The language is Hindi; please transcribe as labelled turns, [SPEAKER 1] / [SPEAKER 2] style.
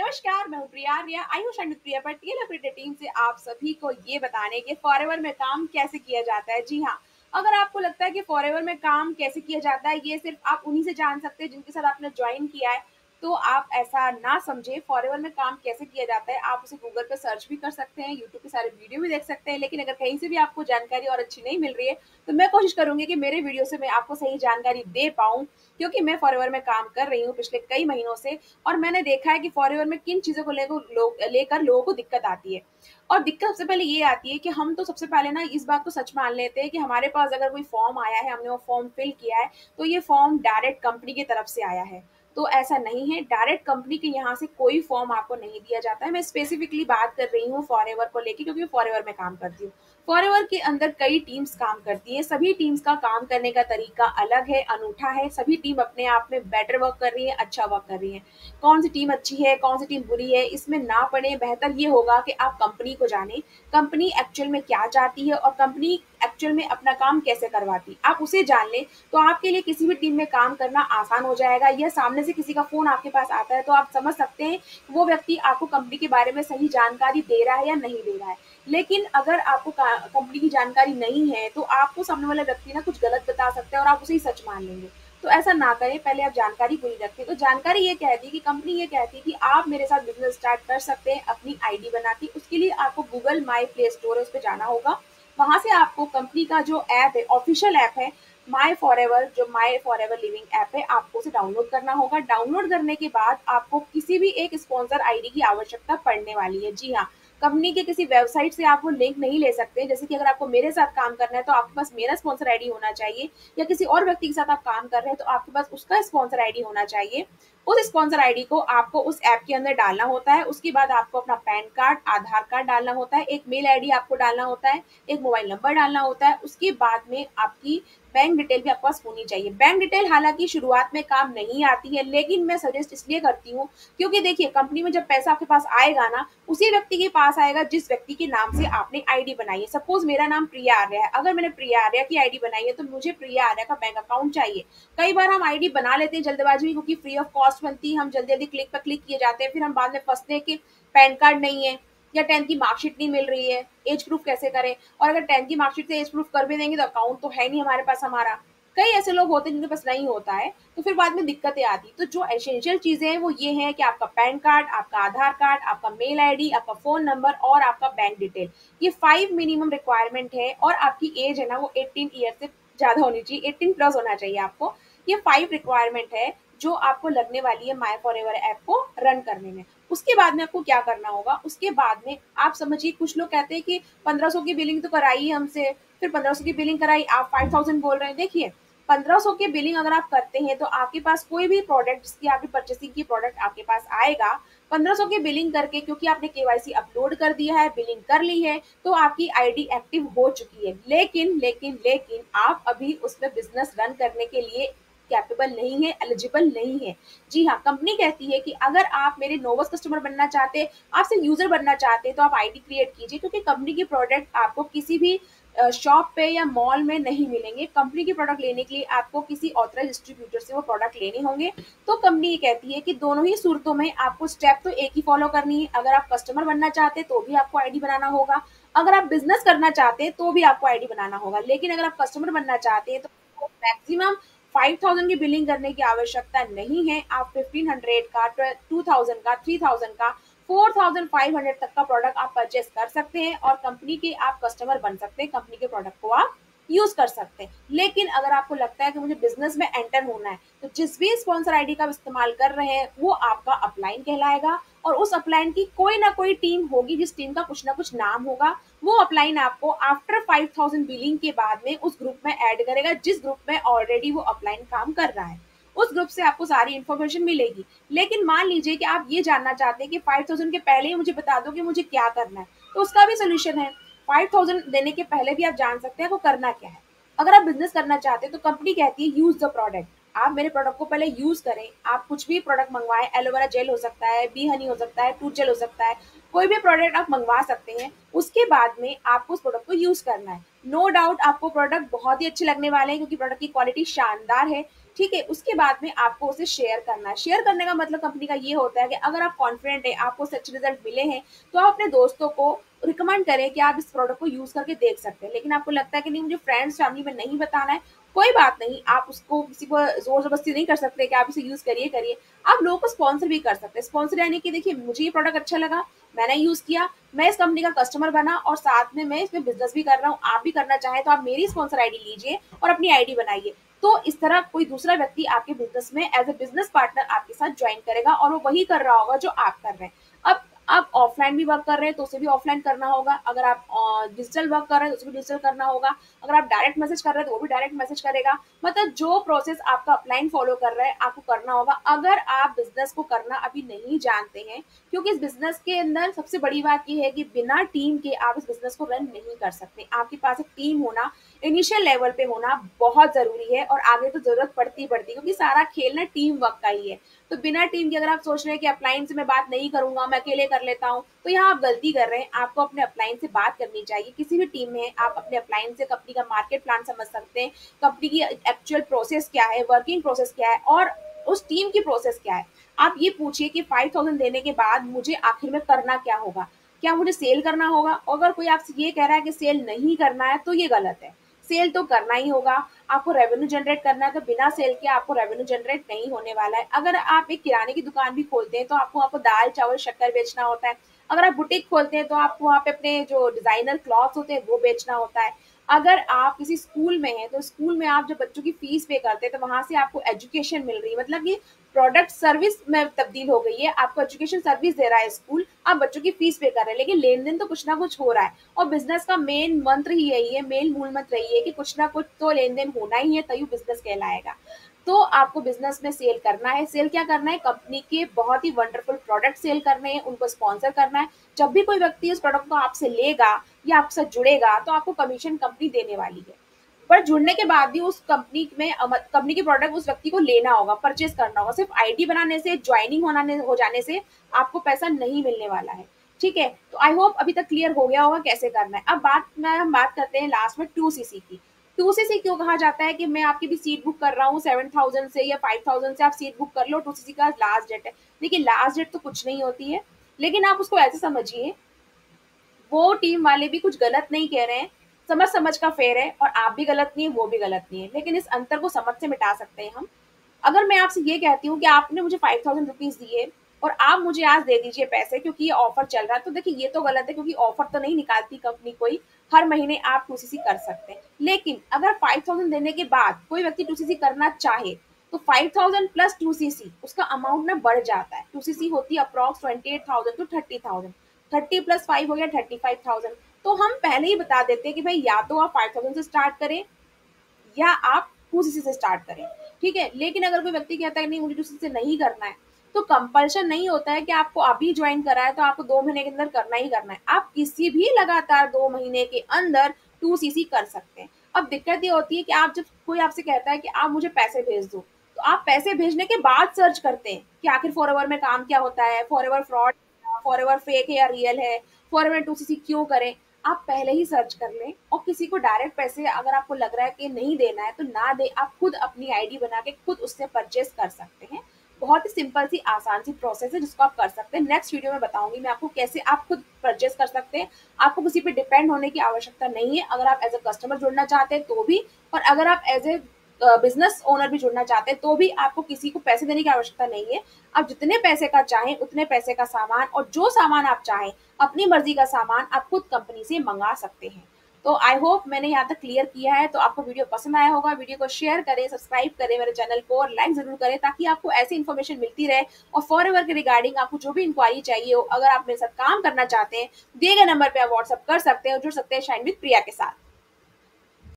[SPEAKER 1] नमस्कार, मैं हूँ प्रिया आर्या। आई हूँ शायद प्रिया पटेल अपडेटेड टीम से आप सभी को ये बताने कि फॉरएवर में काम कैसे किया जाता है। जी हाँ, अगर आपको लगता है कि फॉरएवर में काम कैसे किया जाता है, ये सिर्फ आप उन्हीं से जान सकते हैं जिनके साथ आपने ज्वाइन किया है, तो आप ऐसा ना समझे। फॉरएवर में काम कैसे किया जाता है, आप उसे गूगल पे सर्च भी कर सकते हैं, यूट्यूब पे सारे वीडियो भी देख सकते हैं। लेकिन अगर कहीं से भी आपको जानकारी और अच्छी नहीं मिल रही है, तो मैं कोशिश करूंगी कि मेरे वीडियो से मैं आपको सही जानकारी दे पाऊँ, क्योंकि मैं फॉरएवर में काम कर रही हूँ पिछले कई महीनों से और मैंने देखा है कि फॉरएवर में किन चीज़ों को लेकर लोगों को दिक्कत आती है। और दिक्कत सबसे पहले ये आती है कि हम तो सबसे पहले ना इस बात को सच मान लेते हैं कि हमारे पास अगर कोई फॉर्म आया है, हमने वो फॉर्म फिल किया है, तो ये फॉर्म डायरेक्ट कंपनी की तरफ से आया है। तो ऐसा नहीं है, डायरेक्ट कंपनी के यहाँ से कोई फॉर्म आपको नहीं दिया जाता है। मैं स्पेसिफिकली बात कर रही हूँ फॉरएवर को लेके, क्योंकि फॉरएवर में काम करती हूँ। फॉरएवर के अंदर कई टीम्स काम करती है, सभी टीम्स का काम करने का तरीका अलग है, अनूठा है। सभी टीम अपने आप में बेटर वर्क कर रही है, अच्छा वर्क कर रही है। कौन सी टीम अच्छी है, कौन सी टीम बुरी है, इसमें ना पड़े। बेहतर ये होगा कि आप कंपनी को जानें, कंपनी एक्चुअल में क्या चाहती है और कंपनी एक्चुअल में अपना काम कैसे करवाती, आप उसे जान लें, तो आपके लिए किसी भी टीम में काम करना आसान हो जाएगा। या सामने से किसी का फोन आपके पास आता है तो आप समझ सकते हैं वो व्यक्ति आपको कंपनी के बारे में सही जानकारी दे रहा है या नहीं दे रहा है। लेकिन अगर आपको कंपनी की जानकारी नहीं है, तो आपको सामने वाला व्यक्ति ना कुछ गलत बता सकता है और आप उसे ही सच मान लेंगे। तो ऐसा ना करें, पहले आप जानकारी पूरी रखें। तो जानकारी ये कहती है कि कंपनी ये कहती है कि आप मेरे साथ बिजनेस स्टार्ट कर सकते हैं अपनी आईडी बना के। उसके लिए आपको गूगल माई प्ले स्टोर है, उस पर जाना होगा। वहां से आपको कंपनी का जो ऐप है, ऑफिशियल ऐप है माई फॉरएवर, जो माई फॉरएवर लिविंग ऐप है, आपको उसे डाउनलोड करना होगा। डाउनलोड करने के बाद आपको किसी भी एक स्पॉन्सर आईडी की आवश्यकता पड़ने वाली है। जी हाँ, कंपनी के किसी वेबसाइट से आप वो लिंक नहीं ले सकते। जैसे कि अगर आपको मेरे साथ काम करना है तो आपके पास मेरा स्पॉन्सर आईडी होना चाहिए, या किसी और व्यक्ति के साथ आप काम कर रहे हैं तो आपके पास उसका स्पॉन्सर आईडी होना चाहिए। उस स्पॉन्सर आईडी को आपको उस ऐप के अंदर डालना होता है। उसके बाद आपको अपना पैन कार्ड, आधार कार्ड डालना होता है, एक मेल आईडी आपको डालना होता है, एक मोबाइल नंबर डालना होता है। उसके बाद में आपकी बैंक डिटेल भी आपके पास होनी चाहिए। बैंक डिटेल हालांकि शुरुआत में काम नहीं आती है, लेकिन मैं सजेस्ट इसलिए करती हूँ क्योंकि देखिए, कंपनी में जब पैसा आपके पास आएगा ना, उसी व्यक्ति के पास आएगा जिस व्यक्ति के नाम से आपने आईडी बनाई है। सपोज मेरा नाम प्रिया आर्या है, अगर मैंने प्रिया आर्या की आईडी बनाई है तो मुझे प्रिया आर्या का बैंक अकाउंट चाहिए। कई बार हम आईडी बना लेते हैं जल्दबाजी में, क्योंकि फ्री ऑफ कॉस्ट बनती है, हम जल्दी जल्दी क्लिक पर क्लिक किए जाते हैं, फिर हम बाद में फंसते हैं कि पैन कार्ड नहीं है या 10th की मार्कशीट नहीं मिल रही है, एज प्रूफ कैसे करें। और अगर 10th की मार्कशीट से एज प्रूफ कर भी देंगे तो अकाउंट तो है नहीं हमारे पास हमारा। कई ऐसे लोग होते हैं जिनके पास नहीं होता है, तो फिर बाद में दिक्कतें आती। तो जो एसेंशियल चीजें हैं वो ये हैं कि आपका पैन कार्ड, आपका आधार कार्ड, आपका मेल आईडी, आपका फोन नंबर और आपका बैंक डिटेल। ये 5 मिनिमम रिक्वायरमेंट है। और आपकी एज है ना, वो 18 ईयर से ज्यादा होनी चाहिए, 18 प्लस होना चाहिए आपको। ये 5 रिक्वायरमेंट है जो आपको लगने वाली है माई फॉरएवर ऐप को रन करने में। उसके बाद में आपको क्या करना होगा, उसके बाद में आप समझिए, कुछ लोग कहते हैं कि 1500 की बिलिंग तो कराई है हमसे, फिर 1500 की बिलिंग कराई, आप 5000 बोल रहे हैं। देखिए, 1500 की बिलिंग अगर आप करते हैं तो आपके पास कोई भी प्रोडक्ट जिसकी आपकी परचेसिंग की प्रोडक्ट आपके पास आएगा, 1500 की बिलिंग करके, क्योंकि आपने केवाईसी अपलोड कर दिया है, बिलिंग कर ली है, तो आपकी आईडी एक्टिव हो चुकी है। लेकिन लेकिन लेकिन आप अभी उसमें बिजनेस रन करने के लिए कैपेबल नहीं है, एलिजिबल नहीं है। जी हाँ, कंपनी कहती है कि अगर आप मेरे नोवस कस्टमर बनना चाहते, आपसे यूजर बनना चाहते, तो आप आईडी क्रिएट कीजिए, क्योंकि कंपनी के प्रोडक्ट आपको किसी भी शॉप पे या मॉल में नहीं मिलेंगे। कंपनी के प्रोडक्ट लेने के लिए आपको किसी ऑथराइज डिस्ट्रीब्यूटर से वो प्रोडक्ट लेने होंगे। तो कंपनी ये कहती है कि दोनों ही सूरतों में आपको स्टेप तो एक ही फॉलो करनी है। अगर आप कस्टमर बनना चाहते हैं तो भी आपको आईडी बनाना होगा, अगर आप बिजनेस करना चाहते हैं तो भी आपको आईडी बनाना होगा। लेकिन अगर आप कस्टमर बनना चाहते हैं तो मैक्सिमम 5000 की बिलिंग करने की आवश्यकता नहीं है। आप 1500 का, 2000 का, 3000 का, 4500 तक का प्रोडक्ट आप परचेस कर सकते हैं और कंपनी के आप कस्टमर बन सकते हैं, कंपनी के प्रोडक्ट को आप यूज कर सकते हैं। लेकिन अगर आपको लगता है कि मुझे बिजनेस में एंटर होना है, तो जिस भी स्पॉन्सर आईडी का इस्तेमाल कर रहे हैं वो आपका अपलाइन कहलाएगा। और उस अपलाइन की कोई ना कोई टीम होगी जिस टीम का कुछ ना कुछ नाम होगा। वो अपलाइन आपको आफ्टर 5000 बिलिंग के बाद में उस ग्रुप में ऐड करेगा जिस ग्रुप में ऑलरेडी वो अपलाइन काम कर रहा है। उस ग्रुप से आपको सारी इन्फॉर्मेशन मिलेगी। लेकिन मान लीजिए कि आप ये जानना चाहते हैं कि 5000 के पहले ही मुझे बता दो कि मुझे क्या करना है, तो उसका भी सोल्यूशन है। 5000 देने के पहले भी आप जान सकते हैं वो करना क्या है। अगर आप बिजनेस करना चाहते हैं तो कंपनी कहती है यूज द प्रोडक्ट, आप मेरे प्रोडक्ट को पहले यूज करें। आप कुछ भी प्रोडक्ट मंगवाएं, एलोवेरा जेल हो सकता है, बी हनी हो सकता है, टूथ जेल हो सकता है, कोई भी प्रोडक्ट आप मंगवा सकते हैं। उसके बाद में आपको उस प्रोडक्ट को यूज करना है। नो डाउट आपको प्रोडक्ट बहुत ही अच्छे लगने वाले हैं, क्योंकि प्रोडक्ट की क्वालिटी शानदार है। ठीक है? उसके बाद में आपको उसे शेयर करना है। शेयर करने का मतलब कंपनी का ये होता है कि अगर आप कॉन्फिडेंट हैं, आपको उससे अच्छे रिज़ल्ट मिले हैं, तो आप अपने दोस्तों को रिकमेंड करें कि आप इस प्रोडक्ट को यूज़ करके देख सकते हैं। लेकिन आपको लगता है कि नहीं मुझे फ्रेंड्स, फैमिली में नहीं बताना है, कोई बात नहीं, आप उसको किसी को ज़ोर-ज़बरदस्ती नहीं कर सकते कि आप इसे यूज़ करिए, करिए। आप लोगों को स्पॉन्सर भी कर सकते हैं। स्पॉन्सर यानी कि देखिए मुझे ये प्रोडक्ट अच्छा लगा, मैंने यूज़ किया, मैं इस कंपनी का कस्टमर बना और साथ में मैं इसमें बिज़नेस भी कर रहा हूँ। आप भी करना चाहें तो आप मेरी स्पॉन्सर आईडी लीजिए और अपनी आईडी बनाइए। तो इस तरह कोई दूसरा व्यक्ति आपके बिज़नेस में एज़ अ बिज़नेस पार्टनर आपके साथ जॉइन करेगा और वो वही कर रहा होगा जो आप कर रहे हैं। अब आप ऑफलाइन भी वर्क कर रहे हैं तो उसे भी ऑफलाइन करना होगा। अगर आप डिजिटल वर्क कर रहे हैं तो उसे भी डिजिटल करना होगा। अगर आप डायरेक्ट मैसेज कर रहे हैं तो वो भी डायरेक्ट मैसेज करेगा। मतलब जो प्रोसेस आपका अपलाइन फॉलो कर रहा है आपको करना होगा। अगर आप बिज़नेस को करना अभी नहीं जानते हैं, क्योंकि इस बिज़नेस के अंदर सबसे बड़ी बात ये है कि बिना टीम के आप इस बिज़नेस को रन नहीं कर सकते। आपके पास एक टीम होना, इनिशियल लेवल पे होना बहुत ज़रूरी है और आगे तो ज़रूरत पड़ती क्योंकि सारा खेल ना टीम वर्क का ही है। तो बिना टीम के अगर आप सोच रहे हैं कि अपलाइन से मैं बात नहीं करूँगा, मैं अकेले कर लेता हूँ, तो यहाँ आप गलती कर रहे हैं। आपको अपने अपलाइन से बात करनी चाहिए। किसी भी टीम में आप अपने अपलाइन से कंपनी का मार्केट प्लान समझ सकते हैं, कंपनी की एक्चुअल प्रोसेस क्या है, वर्किंग प्रोसेस क्या है और उस टीम की प्रोसेस क्या है। आप ये पूछिए कि 5000 देने के बाद मुझे आखिर में करना क्या होगा? क्या मुझे सेल करना होगा? अगर कोई आपसे ये कह रहा है कि सेल नहीं करना है, तो ये गलत है। सेल तो करना ही होगा। आपको रेवेन्यू जनरेट करना है तो बिना सेल के आपको रेवेन्यू जनरेट नहीं होने वाला है। अगर आप एक किराने की दुकान भी खोलते हैं तो आपको वहाँ पे दाल, चावल, शक्कर बेचना होता है। अगर आप बुटीक खोलते हैं तो आपको वहाँ पे अपने जो डिज़ाइनर क्लॉथ्स होते हैं वो बेचना होता है। अगर आप किसी स्कूल में हैं तो स्कूल में आप जब बच्चों की फीस पे करते हैं तो वहाँ से आपको एजुकेशन मिल रही है। मतलब कि प्रोडक्ट सर्विस में तब्दील हो गई है। आपको एजुकेशन सर्विस दे रहा है स्कूल, आप बच्चों की फीस पे कर रहे हैं, लेकिन लेन-देन तो कुछ ना कुछ हो रहा है। और बिज़नेस का मेन मंत्र ही यही है, मेन मूल मंत्र यही है कि कुछ ना कुछ तो लेन-देन होना ही है, तभी बिज़नेस कहलाएगा। तो आपको बिज़नेस में सेल करना है। सेल क्या करना है? कंपनी के बहुत ही वंडरफुल प्रोडक्ट सेल करने हैं, उनको स्पॉन्सर करना है। जब भी कोई व्यक्ति उस प्रोडक्ट को आपसे लेगा या आपसे जुड़ेगा, तो आपको कमीशन कंपनी देने वाली है। पर जुड़ने के बाद भी उस कंपनी में कंपनी के प्रोडक्ट उस व्यक्ति को लेना होगा, परचेज़ करना होगा। सिर्फ़ आईडी बनाने से, जॉइनिंग हो जाने से आपको पैसा नहीं मिलने वाला है। ठीक है? तो आई होप अभी तक क्लियर हो गया होगा कैसे करना है। अब हम बात करते हैं लास्ट में 2सीसी की। 2सीसी क्यों कहा जाता है कि मैं आपकी भी सीट बुक कर रहा हूँ 7000 से या 5000 से आप सीट बुक कर लो, 2सीसी का लास्ट डेट है। देखिए लास्ट डेट तो कुछ नहीं होती है, लेकिन आप उसको ऐसे समझिए, वो टीम वाले भी कुछ गलत नहीं कह रहे हैं, समझ-समझ का फेयर है और आप भी गलत नहीं है, वो भी गलत नहीं है। लेकिन इस अंतर को समझ से मिटा सकते हैं हम। अगर मैं आपसे ये कहती हूँ कि आपने मुझे 5000 रुपीज़ दिए और आप मुझे आज दे दीजिए पैसे क्योंकि ये ऑफर चल रहा है, तो देखिए ये तो गलत है क्योंकि ऑफर तो नहीं निकालती कंपनी कोई, हर महीने आप 2सीसी कर सकते हैं। लेकिन अगर 5000 देने के बाद कोई व्यक्ति 2सीसी करना चाहे, तो 5000 प्लस 2सीसी उसका अमाउंट ना बढ़ जाता है। 2सीसी होती है अप्रॉक्स 28,000 टू 30,000, 30 प्लस 5 हो गया 35,000। तो हम पहले ही बता देते हैं कि भाई या तो आप 5000 से स्टार्ट करें या आप 2सीसी से स्टार्ट करें, ठीक है? लेकिन अगर कोई व्यक्ति कहता है नहीं मुझे 2सीसी से नहीं करना है, तो कंपल्शन नहीं होता है कि आपको अभी जॉइन करा है तो आपको 2 महीने के अंदर करना ही करना है। आप किसी भी लगातार 2 महीने के अंदर 2सीसी कर सकते हैं। अब दिक्कत ये होती है कि आप जब कोई आपसे कहता है कि आप मुझे पैसे भेज दो, तो आप पैसे भेजने के बाद सर्च करते हैं कि आखिर फॉरएवर में काम क्या होता है, फॉरएवर फ्रॉड, फॉरएवर फेक है या रियल है, फॉरएवर 2सीसी क्यों करें? आप पहले ही सर्च कर लें और किसी को डायरेक्ट पैसे अगर आपको लग रहा है कि नहीं देना है तो ना दें। आप खुद अपनी आईडी बना के खुद उससे परचेज कर सकते हैं। बहुत ही सिंपल सी आसान सी प्रोसेस है जिसको आप कर सकते हैं। नेक्स्ट वीडियो में बताऊंगी मैं आपको कैसे आप खुद परचेज कर सकते हैं। आपको किसी पे डिपेंड होने की आवश्यकता नहीं है। अगर आप एज अ कस्टमर जुड़ना चाहते हैं तो भी, और अगर आप एज ए बिजनेस ओनर भी जुड़ना चाहते हैं तो भी आपको किसी को पैसे देने की आवश्यकता नहीं है। आप जितने पैसे का चाहें उतने पैसे का सामान और जो सामान आप चाहें अपनी मर्जी का सामान आप खुद कंपनी से मंगा सकते हैं। तो आई होप मैंने यहाँ तक क्लियर किया है। तो आपको वीडियो पसंद आया होगा। वीडियो को शेयर करें, सब्सक्राइब करें मेरे चैनल को और लाइक जरूर करें ताकि आपको ऐसी इन्फॉर्मेशन मिलती रहे। और फॉरएवर के रिगार्डिंग आपको जो भी इंक्वायरी चाहिए हो, अगर आप मेरे साथ काम करना चाहते हैं, दिए गए नंबर पे आप व्हाट्सअप कर सकते हैं और जुड़ सकते हैं शाइन विद प्रिया के साथ।